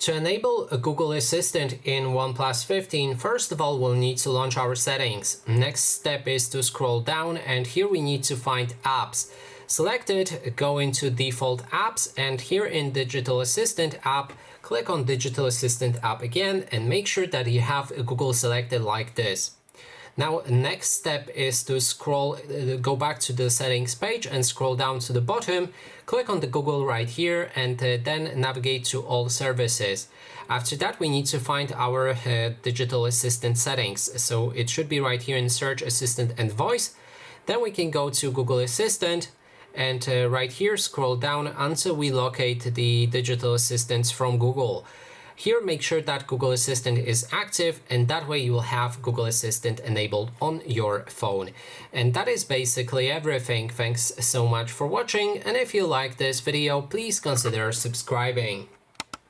To enable a Google Assistant in OnePlus 15, first of all, we'll need to launch our settings. Next step is to scroll down, and here we need to find Apps. Select it, go into Default Apps, and here in Digital Assistant app, click on Digital Assistant app again, and make sure that you have Google selected like this. Now, next step is to go back to the settings page and scroll down to the bottom, click on the Google right here, and then navigate to all services. After that, we need to find our digital assistant settings. So it should be right here in Search, Assistant and Voice. Then we can go to Google Assistant and right here scroll down until we locate the digital assistants from Google. Here, make sure that Google Assistant is active, and that way you will have Google Assistant enabled on your phone. And that is basically everything. Thanks so much for watching, and if you like this video, please consider subscribing.